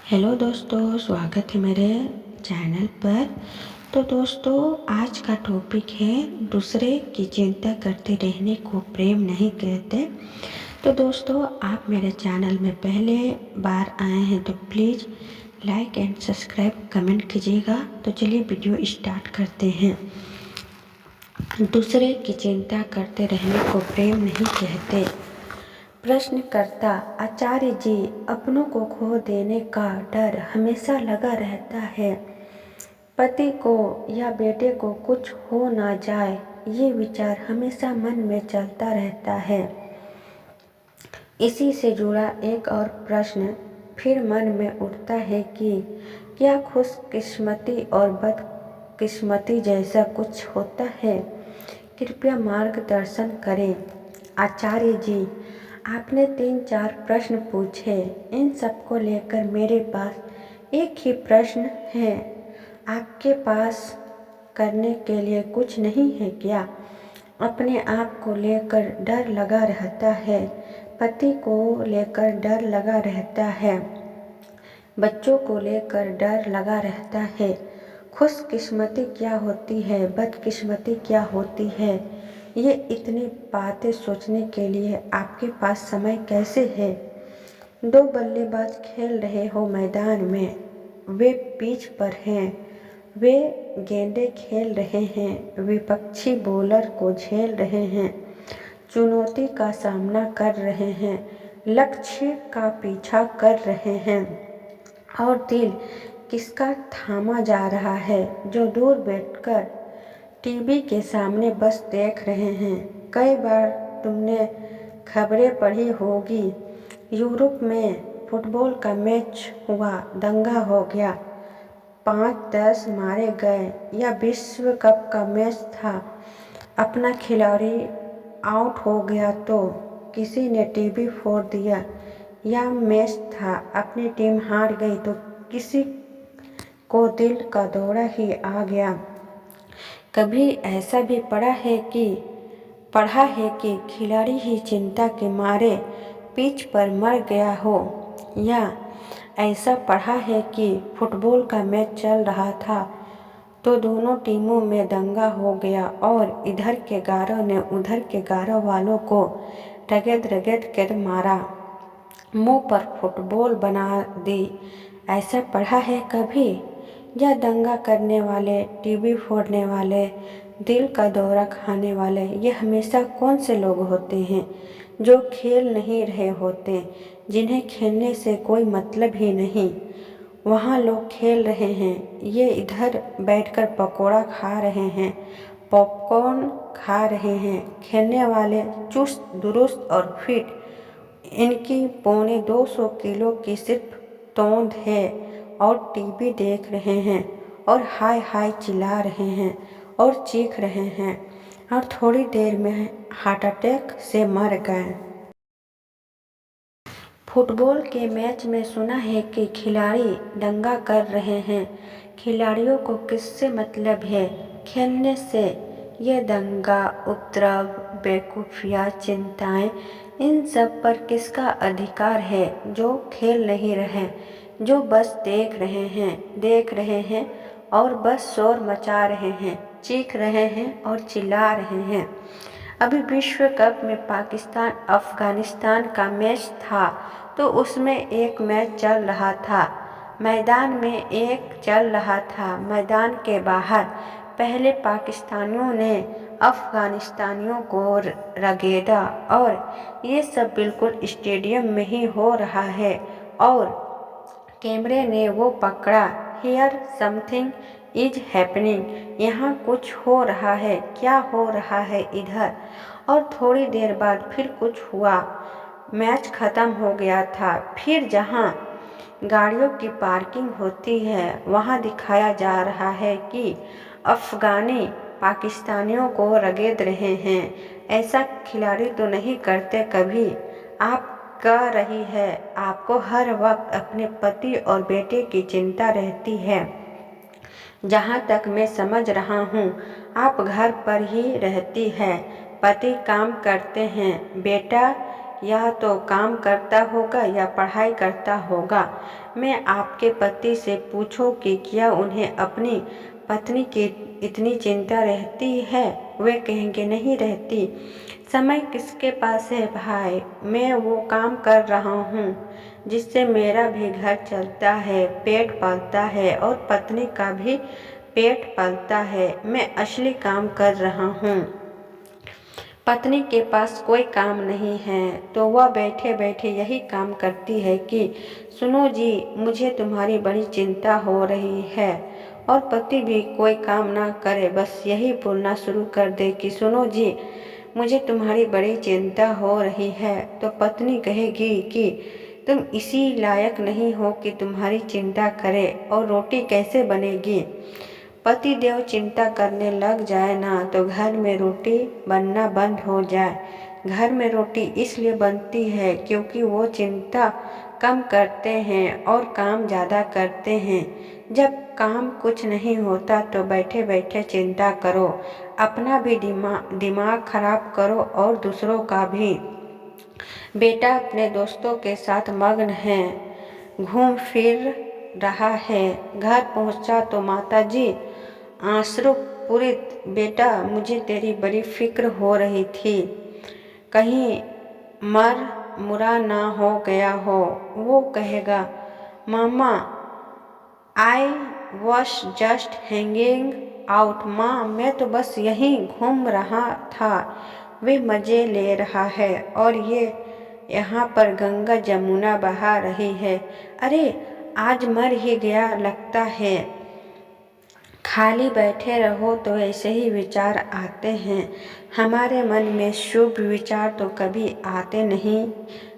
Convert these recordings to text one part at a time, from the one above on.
Hello दोस्तों, स्वागत है मेरे चैनल पर। तो दोस्तों, आज का टॉपिक है दूसरे की चिंता करते रहने को प्रेम नहीं कहते। तो दोस्तों, आप मेरे चैनल में पहले बार आए हैं तो please like and subscribe comment कीजिएगा। तो चलिए वीडियो स्टार्ट करते हैं। दूसरे की चिंता करते रहने को प्रेम नहीं कहते। प्रश्नकर्ता आचार्य जी, अपनों को खो देने का डर हमेशा लगा रहता है। पति को या बेटे को कुछ हो ना जाए, ये विचार हमेशा मन में चलता रहता है। इसी से जुड़ा एक और प्रश्न फिर मन में उठता है कि क्या खुशकिस्मती और बदकिस्मती जैसा कुछ होता है? कृपया मार्गदर्शन करें। आचार्य जी, आपने 3-4 प्रश्न पूछे। इन सब को लेकर मेरे पास एक ही प्रश्न है। आपके पास करने के लिए कुछ नहीं है क्या? अपने आप को लेकर डर लगा रहता है, पति को लेकर डर लगा रहता है, बच्चों को लेकर डर लगा रहता है। खुशकिस्मती क्या होती है, बदकिस्मती क्या होती है, ये इतनी बातें सोचने के लिए आपके पास समय कैसे है? 2 बल्लेबाज खेल रहे हो मैदान में, वे पिच पर हैं, वे गेंदें खेल रहे हैं, विपक्षी बॉलर को झेल रहे हैं, चुनौती का सामना कर रहे हैं, लक्ष्य का पीछा कर रहे हैं, और दिल किसका थामा जा रहा है जो दूर बैठकर टीवी के सामने बस देख रहे हैं। कई बार तुमने खबरें पढ़ी होगी, यूरोप में फुटबॉल का मैच हुआ, दंगा हो गया, 5-10 मारे गए। या विश्व कप का मैच था, अपना खिलाड़ी आउट हो गया तो किसी ने टीवी फोड़ दिया। या मैच था, अपनी टीम हार गई तो किसी को दिल का दौरा ही आ गया। कभी ऐसा भी पढ़ा है कि खिलाड़ी ही चिंता के मारे पिच पर मर गया हो। या ऐसा पढ़ा है कि फुटबॉल का मैच चल रहा था तो दोनों टीमों में दंगा हो गया और इधर के गारों ने उधर के गारों वालों को रगड़ रगड़ कर मारा, मुंह पर फुटबॉल बना दी। ऐसा पढ़ा है कभी? या दंगा करने वाले, टीवी फोड़ने वाले, दिल का दौरा खाने वाले, ये हमेशा कौन से लोग होते हैं? जो खेल नहीं रहे होते, जिन्हें खेलने से कोई मतलब ही नहीं। वहाँ लोग खेल रहे हैं, ये इधर बैठकर पकोड़ा खा रहे हैं, पॉपकॉर्न खा रहे हैं। खेलने वाले चुस्त दुरुस्त और फिट, इनकी 250 किलो की सिर्फ तोंद है, और टीवी देख रहे हैं और हाय हाय चिल्ला रहे हैं और चीख रहे हैं, और थोड़ी देर में हार्ट अटैक से मर गए। फुटबॉल के मैच में सुना है कि खिलाड़ी दंगा कर रहे हैं। खिलाड़ियों को किससे मतलब है? खेलने से। ये दंगा, उपद्रव, बेवकूफियाँ, चिंताएं, इन सब पर किसका अधिकार है? जो खेल नहीं रहे, जो बस देख रहे हैं और बस शोर मचा रहे हैं, चीख रहे हैं और चिल्ला रहे हैं। अभी विश्व कप में पाकिस्तान अफगानिस्तान का मैच था तो उसमें एक मैच चल रहा था, मैदान में एक चल रहा था, मैदान के बाहर। पहले पाकिस्तानियों ने अफगानिस्तानियों को रगेदा, और ये सब बिल्कुल स्टेडियम में ही हो रहा है, और कैमरे ने वो पकड़ा। हियर समथिंग इज हैपनिंग, यहाँ कुछ हो रहा है, क्या हो रहा है इधर? और थोड़ी देर बाद फिर कुछ हुआ, मैच ख़त्म हो गया था। फिर जहाँ गाड़ियों की पार्किंग होती है, वहाँ दिखाया जा रहा है कि अफगानी पाकिस्तानियों को रगेद रहे हैं। ऐसा खिलाड़ी तो नहीं करते कभी। आप कह रही है, आपको हर वक्त अपने पति और बेटे की चिंता रहती है। जहाँ तक मैं समझ रहा हूँ, आप घर पर ही रहती है, पति काम करते हैं, बेटा या तो काम करता होगा या पढ़ाई करता होगा। मैं आपके पति से पूछो कि क्या उन्हें अपनी पत्नी की इतनी चिंता रहती है। वे कहेंगे नहीं रहती। समय किसके पास है भाई, मैं वो काम कर रहा हूँ जिससे मेरा भी घर चलता है, पेट पलता है और पत्नी का भी पेट पलता है। मैं असली काम कर रहा हूँ। पत्नी के पास कोई काम नहीं है तो वह बैठे बैठे यही काम करती है कि सुनो जी, मुझे तुम्हारी बड़ी चिंता हो रही है। और पति भी कोई काम ना करे, बस यही बोलना शुरू कर दे कि सुनो जी, मुझे तुम्हारी बड़ी चिंता हो रही है, तो पत्नी कहेगी कि तुम इसी लायक नहीं हो कि तुम्हारी चिंता करे, और रोटी कैसे बनेगी। पति देव चिंता करने लग जाए ना तो घर में रोटी बनना बंद हो जाए। घर में रोटी इसलिए बनती है क्योंकि वो चिंता कम करते हैं और काम ज़्यादा करते हैं। जब काम कुछ नहीं होता तो बैठे बैठे चिंता करो, अपना भी दिमाग खराब करो और दूसरों का भी। बेटा अपने दोस्तों के साथ मग्न है, घूम फिर रहा है। घर पहुंचा तो माताजी आश्रुपूरित, बेटा मुझे तेरी बड़ी फिक्र हो रही थी, कहीं मर मुरा ना हो गया हो। वो कहेगा mama, I was just hanging out. माँ, मैं तो बस यहीं घूम रहा था। वे मज़े ले रहा है और ये यहाँ पर गंगा जमुना बहा रही है। अरे आज मर ही गया लगता है। खाली बैठे रहो तो ऐसे ही विचार आते हैं। हमारे मन में शुभ विचार तो कभी आते नहीं।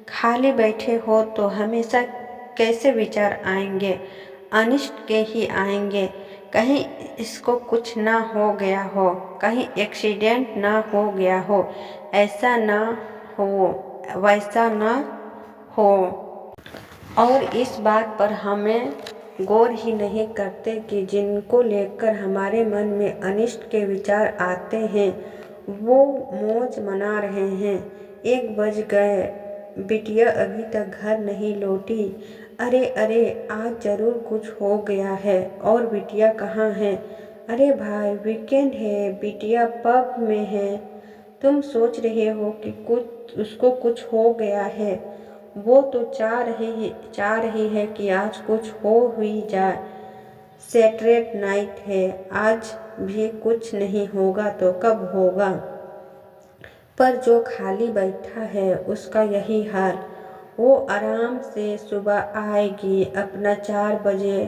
खाली बैठे हो तो हमेशा कैसे विचार आएंगे, अनिष्ट के ही आएंगे। कहीं इसको कुछ ना हो गया हो, कहीं एक्सीडेंट ना हो गया हो, ऐसा ना हो, वैसा ना हो। और इस बात पर हमें गौर ही नहीं करते कि जिनको लेकर हमारे मन में अनिष्ट के विचार आते हैं वो मौज मना रहे हैं। 1 बज गए, बिटिया अभी तक घर नहीं लौटी। अरे अरे, आज जरूर कुछ हो गया है। और बिटिया कहाँ है? अरे भाई, वीकेंड है, बिटिया पब में है। तुम सोच रहे हो कि उसको कुछ हो गया है। वो तो चाह रही है कि आज कुछ हो ही जाए। सैटरडे नाइट है, आज भी कुछ नहीं होगा तो कब होगा। पर जो खाली बैठा है उसका यही हाल। वो आराम से सुबह आएगी अपना 4 बजे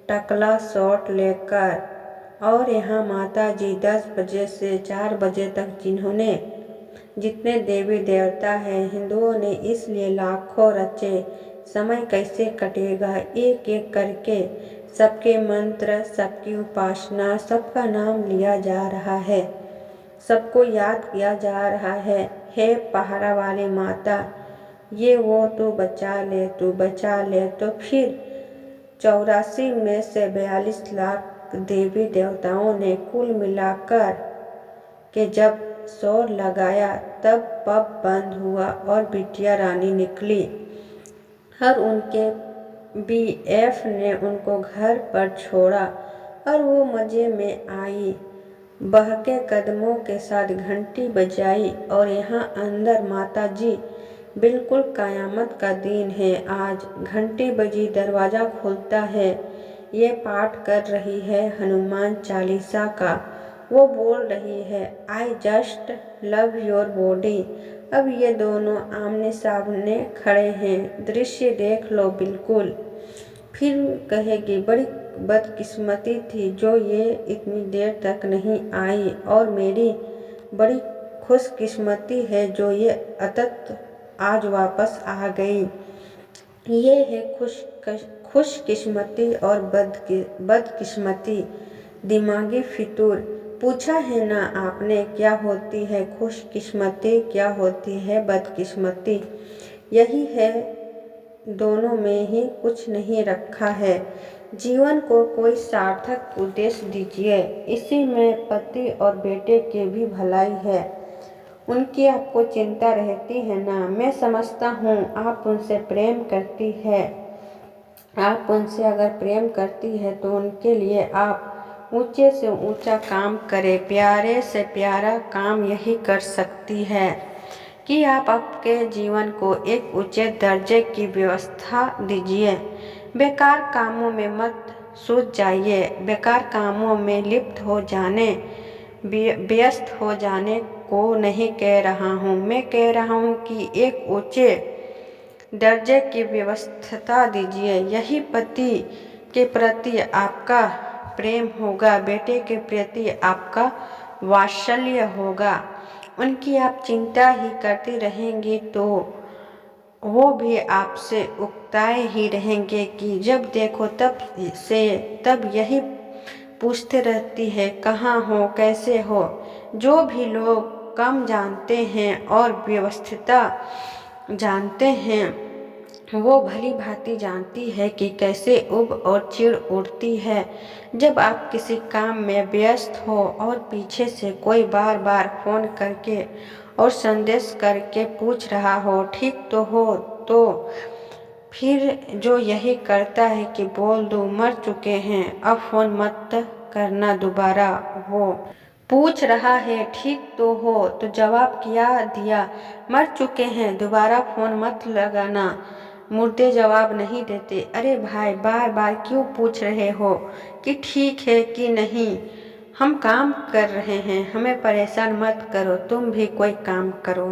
टकला शॉट लेकर, और यहाँ माता जी 10 बजे से 4 बजे तक जितने देवी देवता हैं हिंदुओं ने इसलिए लाखों रचे। समय कैसे कटेगा, एक एक करके सबके मंत्र, सबकी उपासना, सबका नाम लिया जा रहा है, सबको याद किया जा रहा है। हे पहाड़ा वाली माता, ये वो तू बचा ले, तू बचा ले। तो फिर 84 में से 42 लाख देवी देवताओं ने कुल मिलाकर के जब शोर लगाया तब पब बंद हुआ और बिटिया रानी निकली और उनके बीएफ ने उनको घर पर छोड़ा और वो मज़े में आई। बहके कदमों के साथ घंटी बजाई और यहाँ अंदर माता जी, बिल्कुल कयामत का दिन है आज। घंटी बजी, दरवाज़ा खुलता है। ये पाठ कर रही है हनुमान चालीसा का। वो बोल रही है I just love your body. अब ये दोनों आमने सामने खड़े हैं, दृश्य देख लो बिल्कुल। फिर कहेगी बड़ी बदकिस्मती थी जो ये इतनी देर तक नहीं आई, और मेरी बड़ी खुशकिस्मती है जो ये अतत आज वापस आ गई। ये है खुशकिस्मती और बदकिस्मती। दिमागी फितूर। पूछा है ना आपने क्या होती है खुशकिस्मती, क्या होती है बदकिस्मती? यही है, दोनों में ही कुछ नहीं रखा है। जीवन को कोई सार्थक उद्देश्य दीजिए, इसी में पति और बेटे की भी भलाई है। उनकी आपको चिंता रहती है ना। मैं समझता हूँ आप उनसे प्रेम करती है। आप उनसे अगर प्रेम करती है तो उनके लिए आप ऊंचे से ऊंचा काम करें। प्यारे से प्यारा काम यही कर सकती है कि आप आपके जीवन को एक ऊंचे दर्जे की व्यवस्था दीजिए। बेकार कामों में मत सूझ जाइए। बेकार कामों में लिप्त हो जाने, व्यस्त हो जाने को नहीं कह रहा हूँ। मैं कह रहा हूँ कि एक ऊंचे दर्जे की व्यवस्था दीजिए। यही पति के प्रति आपका प्रेम होगा, बेटे के प्रति आपका वात्सल्य होगा। उनकी आप चिंता ही करती रहेंगी तो वो भी आपसे उकताए ही रहेंगे कि जब देखो तब यही पूछते रहती है, कहाँ हो, कैसे हो। जो भी लोग कम जानते हैं और व्यवस्थिता जानते हैं वो भली भांति जानती है कि कैसे उब और चिढ़ उठती है जब आप किसी काम में व्यस्त हो और पीछे से कोई बार बार फोन करके और संदेश करके पूछ रहा हो ठीक तो हो, तो फिर जो यही करता है कि बोल दो मर चुके हैं, अब फोन मत करना दोबारा। वो पूछ रहा है ठीक तो हो तो जवाब क्या दिया, मर चुके हैं, दोबारा फोन मत लगाना। मुर्दे जवाब नहीं देते। अरे भाई बार बार क्यों पूछ रहे हो कि ठीक है कि नहीं, हम काम कर रहे हैं, हमें परेशान मत करो, तुम भी कोई काम करो।